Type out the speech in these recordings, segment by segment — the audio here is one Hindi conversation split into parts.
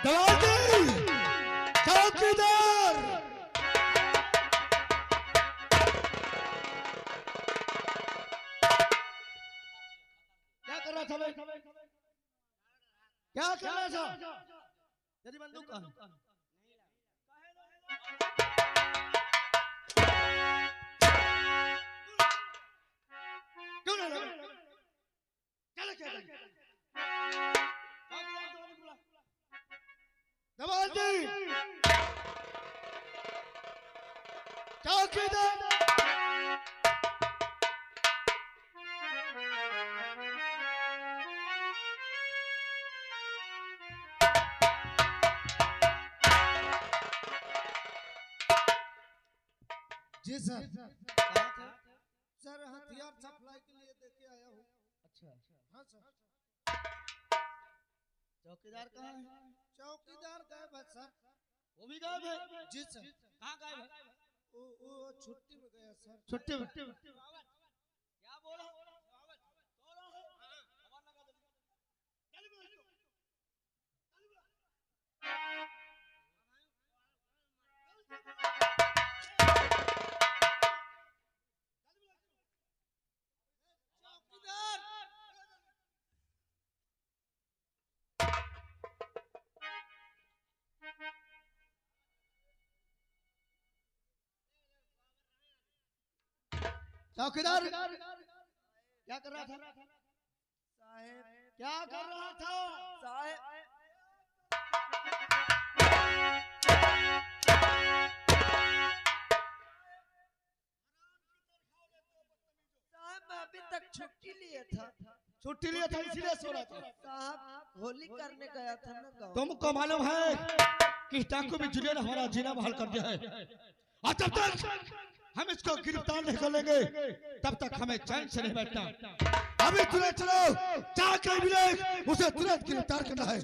दलाल चौकीदार क्या कर रहा था भाई? क्या कर रहा था? तेरी बंदूक कहाँ? क्यों नहीं लगा? क्या दबाती चौकीदार जी सर। सर हथियार सप्लाई के लिए देके आया हूँ। अच्छा हाँ सर। चौकीदार कहाँ है? चौकीदार गायब है सर। वो भी गायब है? जी सर। कहाँ गायब है? वो छुट्टी में गया सर। छुट्टी में? क्या बोला? चौकीदार क्या कर रहा था? साहेब क्या कर रहा था? साहेब मैं अभी तक छुट्टी लिया था। छुट्टी लिया था इसलिए सो रहा था? साहब होली करने गया था ना गाँव। तुमको मालूम है कि डाकू भी जुड़े हमारा जीना बहाल कर दिया है, और जब तक हम इसको गिरफ्तार नहीं कर लेंगे तब तक हमें चैन से नहीं बैठना। अभी तुरंत चलो, चाह कर मिले उसे तुरंत गिरफ्तार करना है।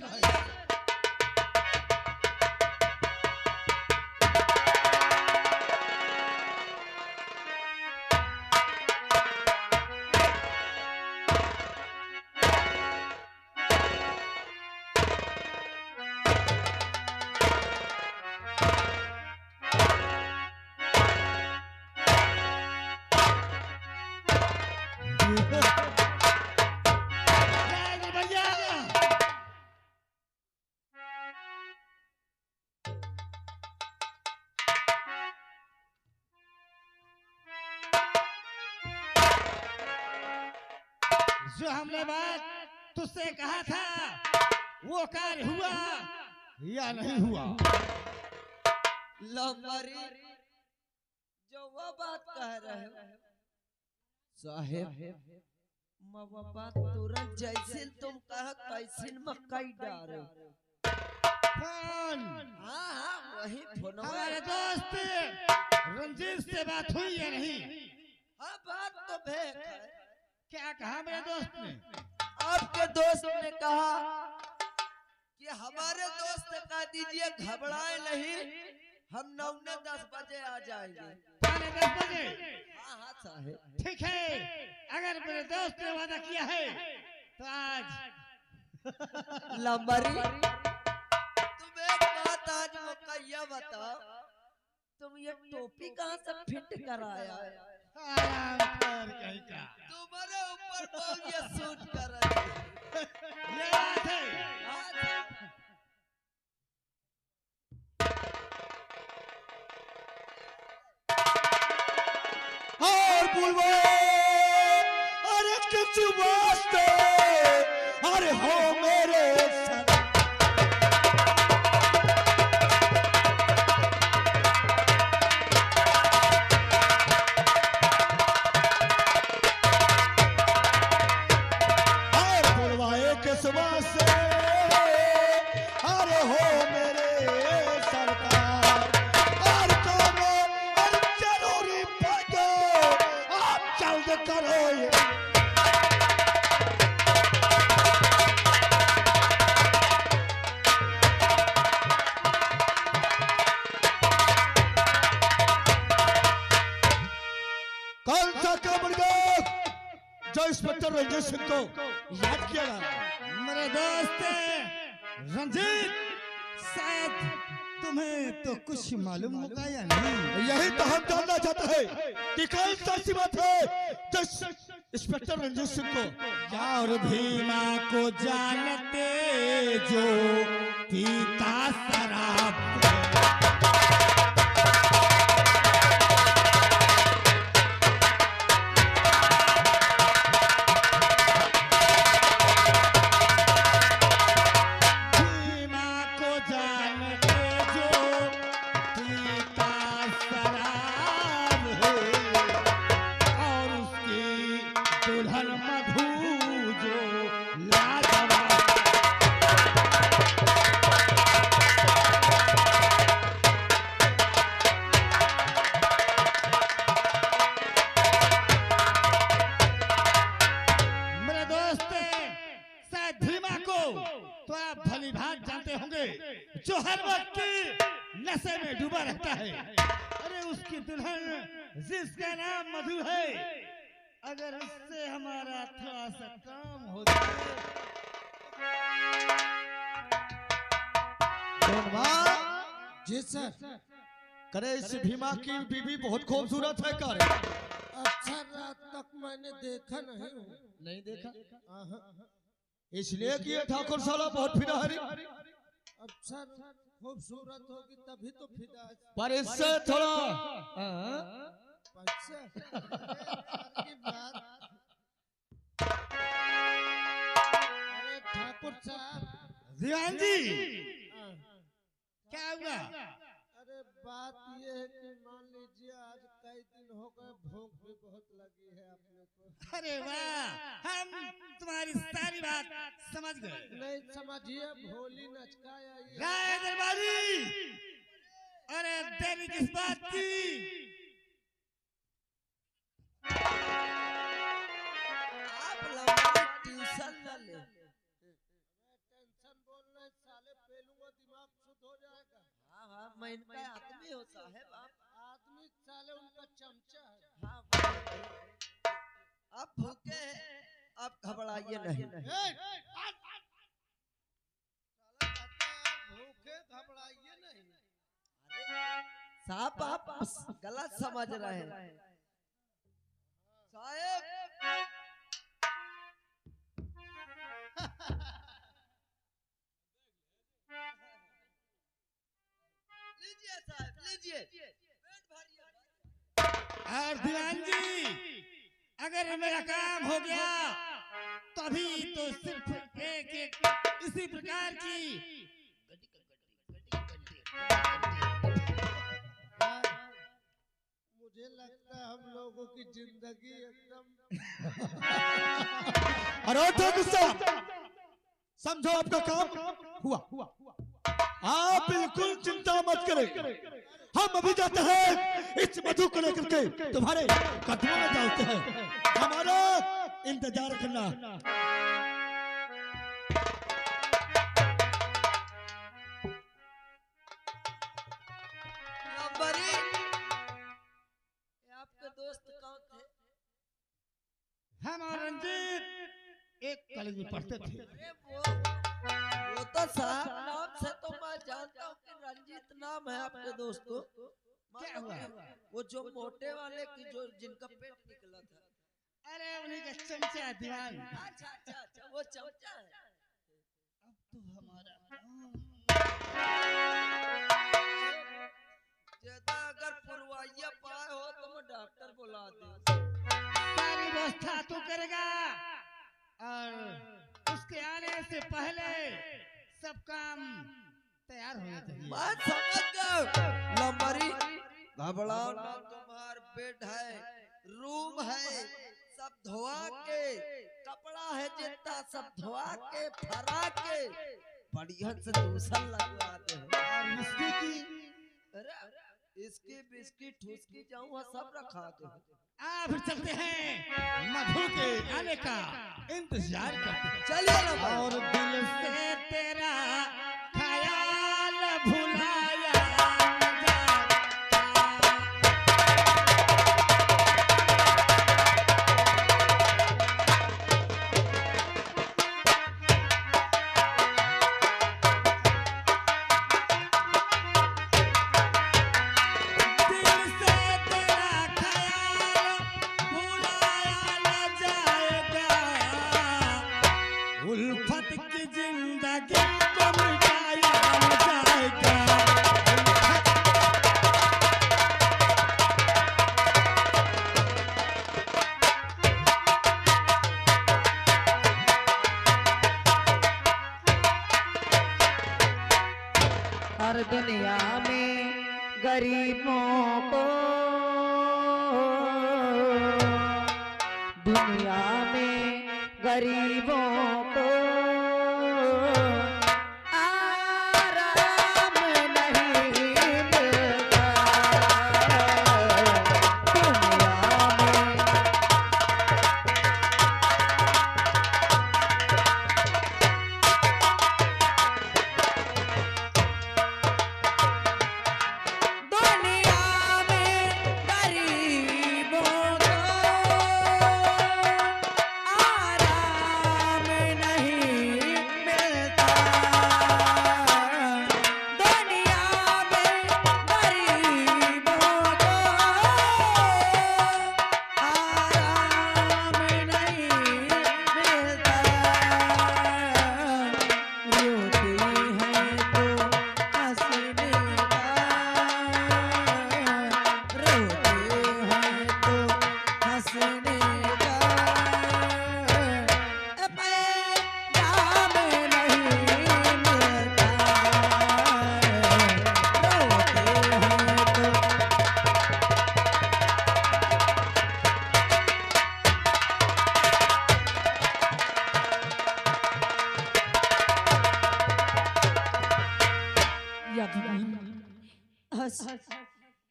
जो हमने बात तुझसे कहा था वो कार्य हुआ या नहीं हुआ? लंबरी जो वो बात कह रहे हो साहेब, वो बात तुरंत जैसे तुम कहा कैसे मकई डालो। हाँ वही फोन। हमारे दोस्त रंजीत से बात हुई या नहीं? हाँ बात तो भेद है। क्या कहा मेरे दोस्त ने? आपके दोस्त ने कहा कि हमारे दोस्त कह दीजिए घबराए नहीं, हम 9-10 बजे आ जाएंगे। 10 बजे? हाँ साहेब। ठीक है, अगर मेरे दोस्त ने वादा किया है तो आज लंबरी तुम एक बात आज मौका यह बताओ, तुम ये टोपी कहाँ से फिट कराया है? कहीं का तुम्हारे ऊपर बहुत ये सूट कर रहा है। ये बात है। और बोलो अरे किस वास्ते अरे हो मेरे सर। अरे हो मेरे सरकार और काम और जरूरी पड़ो आप जल्द करो। कौन सा काम जो इंस्पेक्टर रंजीत सिंह को याद किया? मेरे दोस्त रंजीत शायद तुम्हें तो कुछ मालूम होगा या नहीं। यही तो हम जानना चाहते हैं कि कौन सा सी बात है जो इंस्पेक्टर रंजीत सिंह को और भीमा को जानते जो पीता शराब। जो हर वक्त नशे में डूबा रहता है। अरे उसकी दुल्हन जिसका नाम मधु है, अगर उससे हमारा थोड़ा सा काम हो जाए। जी सर। करे इस भीमा की बीवी बहुत खूबसूरत है कर। अच्छा रात तक मैंने देखा नहीं देखा इसलिए कि ये ठाकुर साला बहुत फिदा है। अच्छा खूबसूरत होगी तभी तो फिदा। पर इससे थोड़ा अरे ठाकुर साहब। दीवान जी क्या हुआ? अरे बात ये है कि मान लीजिए आज कई दिन हो गए, भूख भी बहुत लगी है अपने को। अरे वाह, हम तुम्हारी सारी बात समझ गए। नहीं समझिए, भोली नचकाया राय दरबारी। अरे देरी किस बात की? आप लंबा ट्यूशन न ले। टेंशन बोल रहे साले, पेलूंगा दिमाग शुद्ध हो जाएगा। हाँ मैं इनका आदमी हो साहब। आप आदमी साले उनका चमचा है। हाँ आप भूखे हैं, आप घबराइए नहीं। भूखे घबराइए नहीं। साहब आप गलत समझ रहे हैं साहब। लीजिए साहब लीजिए, पेट भरिए। और दीवान जी, अगर मेरा काम हो गया तभी तो सिर्फ एक इसी प्रकार की मुझे लगता है हम लोगों की जिंदगी एकदम। अरे ठाकुर साहब, समझो आपका काम हुआ। आप बिल्कुल चिंता मत करें। हम अभी जाते हैं इस मधु को लेकर के तुम्हारे कदमों में डालते हैं। हमारा इंतजार करना। नंबरी, आपके दोस्त कौन थे? हम और रंजीत एक कॉलेज में पढ़ते थे। अरे वो तो साहब नाम से तो मैं जानता हूँ कि रंजीत नाम है आपके दोस्त को। क्या हुआ? वो जो मोटे वाले की जो जिनका पेट निकला था। अरे उन्हीं का चमचा दीवान। अच्छा अच्छा अच्छा, वो चमचा है। अब तो हमारा ज्यादा अगर पुरवाइया पाए हो तो मैं डॉक्टर बुला दूं। सारी व्यवस्था तू करेगा और उसके आने से पहले सब काम तैयार होना चाहिए। मैं समझ गया लंबरी, घबराओ ना। तुम्हार बेड है, रूम है, सब धोआ के, कपड़ा है जितना सब धोआ के फरा के बढ़िया से दूसरा लगवा दे। और इसकी की अरे इसकी बिस्की ठुसकी जाऊँ सब रखा दे। फिर चलते हैं, मधु के आने का इंतजार करते हैं। चलिए ना। और दिल से तेरा ख्याल भुलाया न जाता। जिंदगी को मिटाया जाएगा। हर दुनिया में गरीबों को, दुनिया में गरीबों को आराम नहीं मिलता। दुनिया में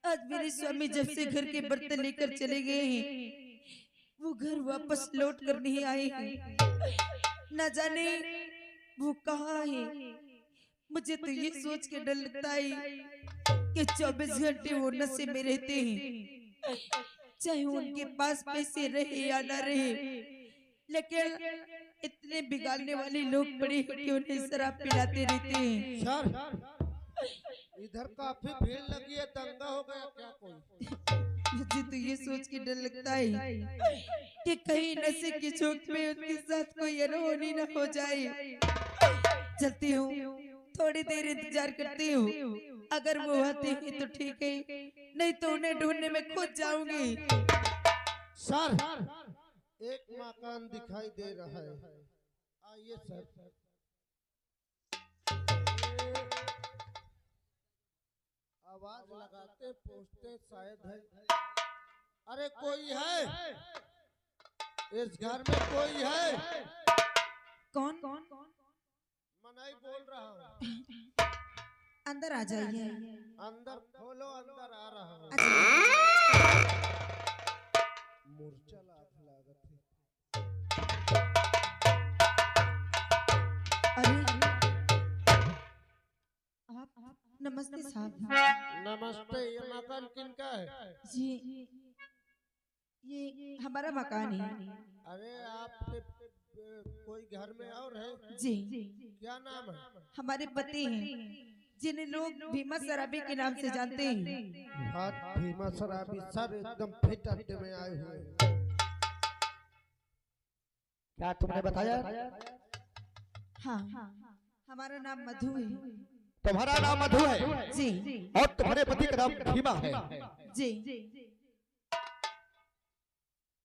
आज मेरे स्वामी जब से घर के बर्तन लेकर चले गए हैं, वो घर वापस लौट कर नहीं आए हैं। न जाने वो कहाँ है। मुझे तो ये सोच के डर लगता है कि 24 घंटे वो नशे में रहते हैं, चाहे उनके पास पैसे रहे या न रहे, लेकिन इतने बिगाड़ने वाले लोग बड़े हैं कि उन्हें शराब पिलाते रहते हैं। सर इधर काफी भीड़ लगी है, दंगा हो गया क्या कोई? मुझे तो ये सोच के डर लगता है कि कहीं नशे की झोंक में उनके साथ कोई अनहोनी न हो जाए। चलती हूँ, थोड़ी देर इंतजार करती हूँ। अगर वो आते हैं तो ठीक है, नहीं तो उन्हें ढूंढने में खुद जाऊंगी। सर एक मकान दिखाई दे रहा है, आइए सर। आवाज लगाते पूछते शायद है। अरे कोई है इस घर में? कोई है? कौन? मनाई बोल रहा हूँ। अंदर आ जाइए। अंदर खोलो, अंदर आ रहा हूँ। मूर्छा लागत है। अरे आप नमस्ते साहब। नमस्ते, ये मकान किनका है? जी ये हमारा मकान है। अरे आपके कोई घर में और है? जी क्या नाम है? हमारे पति हैं, जिन्हें लोग भीमा सराबी के नाम से जानते हैं। हाँ, भीमा सराबी। सर एकदम फिट अड्डे में आए हुए हैं। क्या तुमने बताया? हाँ, हमारा नाम मधु है। तुम्हारा नाम मधु है जी और तुम्हारे पति का नाम भीमा है। जी।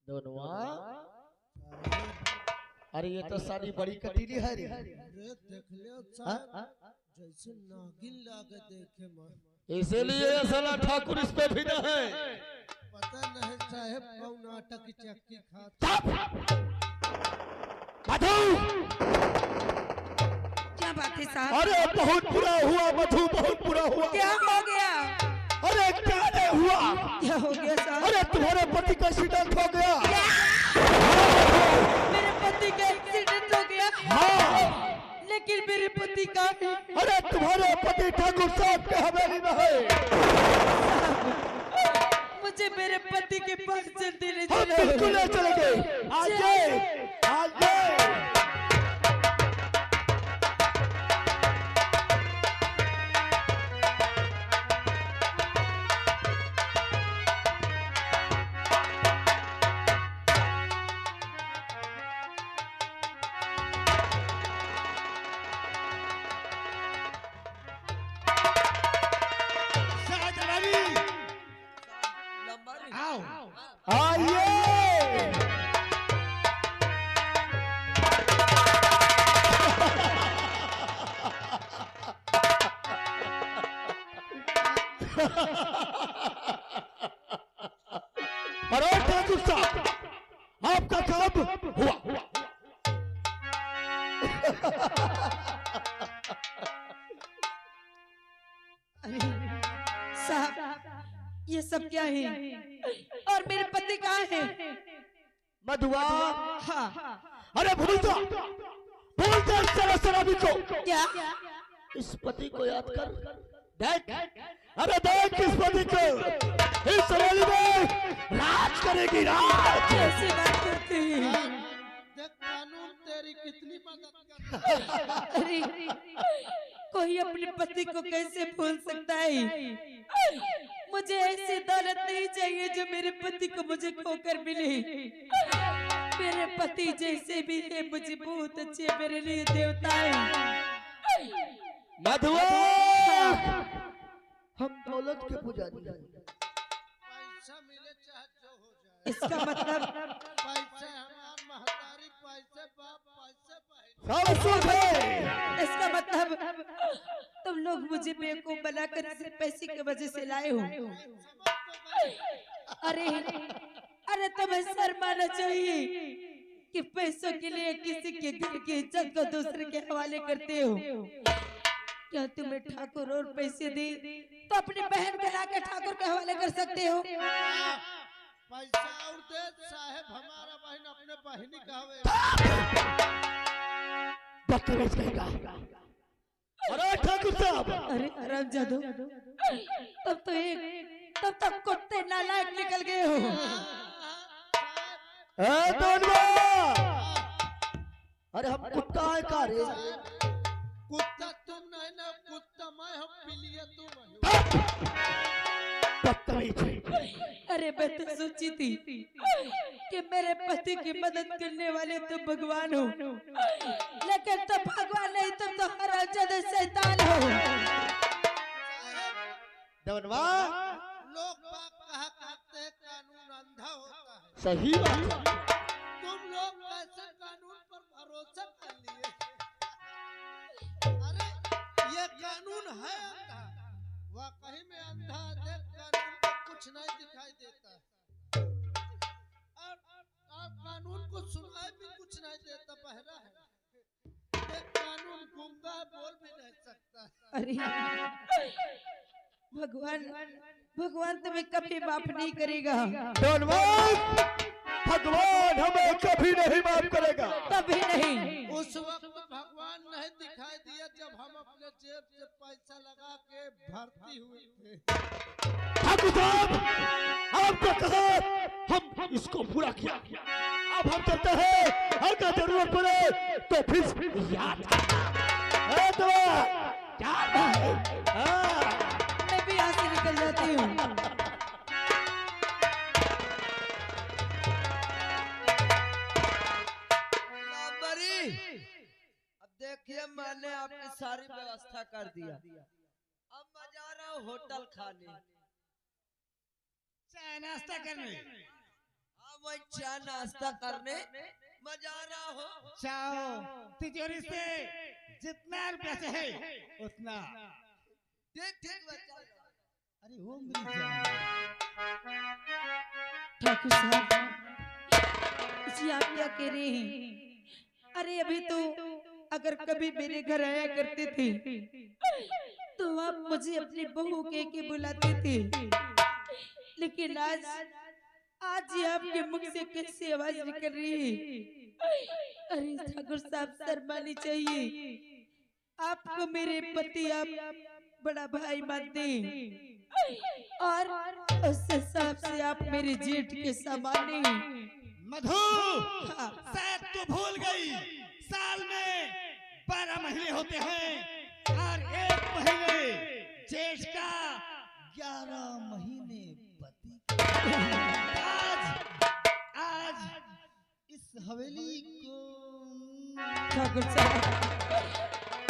दोनों अरे ये तो सारी बड़ी कटीली है रे। देख लियो साहब, जैसे नागिन लागे देखे में। इसीलिए साला ठाकुर इस पे भी न है। पता नहीं साहब कौन आटा की चक्की खाता। मधु, क्या बात है साहब? अरे बहुत बुरा हुआ मधु, बहुत बुरा हुआ। क्या हो गया? अरे क्या नहीं हुआ? क्या हो गया साहब? अरे तुम्हारे पति का एक्सीडेंट हो गया। मेरे पति का एक्सीडेंट हो गया? हाँ। लेकिन मेरे पति का? अरे तुम्हारे पति ठाकुर साहब के हवेली में है। मुझे मेरे पति के पास जल्दी ले हम चलो। बिल्कुल ले चलेंगे। आइए, आइए। ये सब क्या है? और मेरे पति कहाँ है? मधुआ, हाँ, अरे भूल जा इस शराबी को। क्या? इस पति को याद कर। देख, अरे देख इस पति को, इस शराबी में राज करेगी, राज। कैसे बात करते हैं? देख कानून तेरी कितनी मदद करता अरे कोई अपने पति को कैसे भूल सकता है? मुझे ऐसी दौलत नहीं चाहिए जो मेरे पति को मुझे खोकर मिले। मेरे पति जैसे भी है मुझे बहुत अच्छे, मेरे लिए देवता है। मधुआ, हम दौलत के पुजारी हैं। पैसा मिले चाहे जो हो जाए, इसका मतलब पैसे हमार महतारी, पैसे बाप, पैसे बहन। सब सुन है। इसका मतलब तुम लोग मुझे बेवकूफ बनाकर सिर्फ पैसे की वजह से लाए हो। अरे अरे तुम्हें शर्म आना चाहिए कि पैसों के लिए किसी के घर की इज्जत को दूसरे के हवाले करते हो। क्या तुम्हें ठाकुर और पैसे दे तो अपनी बहन को लाकर ठाकुर के हवाले कर सकते हो? पैसा और दे साहेब, हमारा बहन अपने बहनी कहवे। बदतमीज कहेगा। अरे ठाकुर साहब, अरे हरामजादो, तब तक कुत्ते नालायक निकल गए हो। अरे हम कुत्ता है का रे? कुत्ता तुम नहीं ना, कुत्ता मैं, हम पिलिए तुम। बदतमीज। अरे मैं तो सोची थी कि मेरे पति की मदद करने वाले तुम भगवान हो, लेकिन तुम भगवान नहीं, तुम तो हरामजादा शैतान हो। देवनवा, लोग बात कहा करते हैं कानून अंधा होता है। सही बात। तुम लोग कैसे कानून पर भरोसा कर लिए? अरे ये कानून है अंधा, वाकई में अंधा। देख कानून को कुछ नहीं दिखाई देता और कानून को सुनाई भी कुछ नहीं देता, बहरा है। देख कानून गूंगा, बोल भी नहीं सकता। अरे भगवान तुम्हें कभी माफ नहीं करेगा, भगवान हमें कभी नहीं माफ करेगा। कभी नहीं। उस वक्त भगवान नहीं दिखाई दिया जब हम अपने जेब से पैसा लगा के भर्ती हुए थे। ठाकुर साहब, आपको कहा हम इसको पूरा किया। अब हम चलते हैं, अगर जरूरत पड़े तो फिर याद करना। मैं भी यहाँ से निकल जाती हूँ। अब देखिए, मैंने आपकी सारी व्यवस्था कर दिया। अब मैं जा रहा हूँ होटल खाने, चाय नाश्ता करने। हाँ मैं चाय नाश्ता करने मैं जा रहा हूँ। चाहो तिजोरी से जितना रुपया से है उतना। ठीक ठीक बच्चा। अरे वो मेरी जान। ठाकुर साहब, जी आप क्या कह रहे हैं? अरे अभी तो अगर कभी मेरे घर आया करते थे तो आप मुझे अपनी बहू कह के बुलाते थे, लेकिन आज ही आपके मुख से कैसी आवाज निकल रही है? अरे ठाकुर साहब, शर्मानी चाहिए। आपको मेरे पति आप बड़ा भाई मानते हैं और उस हिसाब से आप मेरे जेठ के समान हैं। मधु, शायद तू भूल गई, साल में 12 महीने होते हैं और एक महीने जेठ का, 11 महीने पति का। आज इस हवेली को ठाकुर साहब,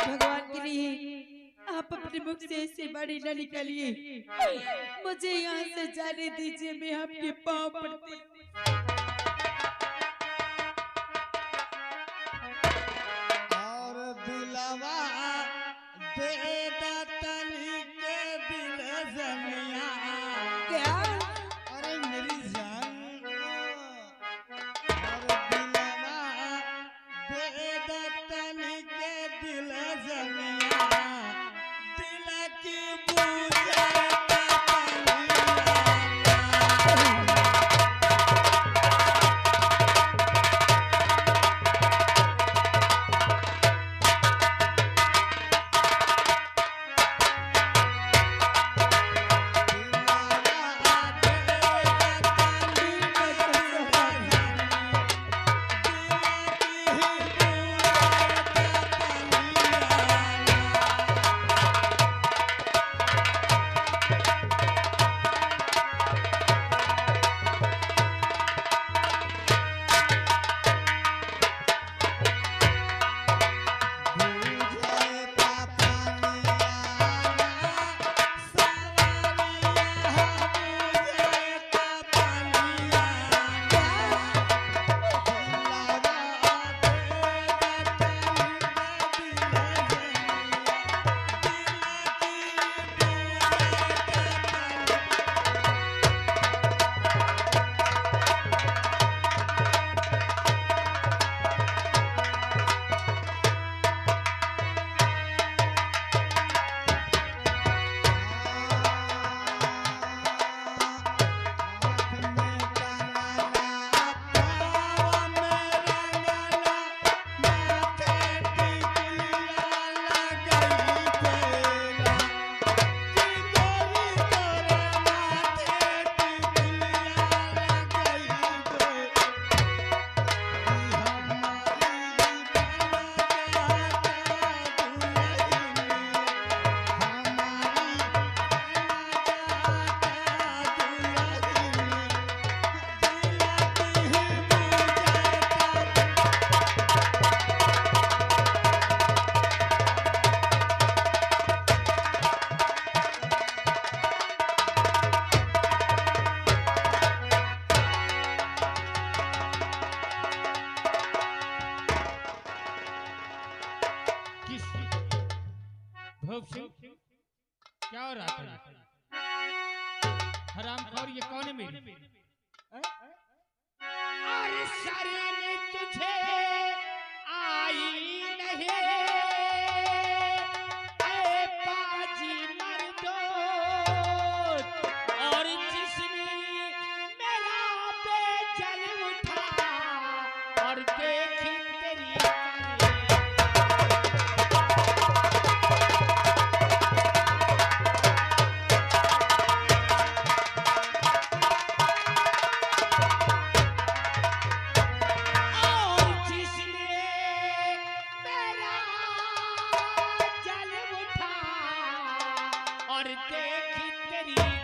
भगवान के लिए आप अपने मुख से ऐसी बाड़ी न निकालिए। मुझे यहाँ से जाने दीजिए, मैं आपके पाँव पड़ती। और दिलवा दे दतनी के दिल जमिया। क्या? अरे मेरी जान, और दिलवा दे दतनी के दिल जमिया, दिल की बूझे ततनिया। भूप सिंह क्या हो रहा था? हरामखोर ये कौन है मेरी? अरे शरण तुझे आई नहीं ऐ पाजी मर्दो, और जिसने मेरा बेजल उठा और देखी तेरी और देखी तेरी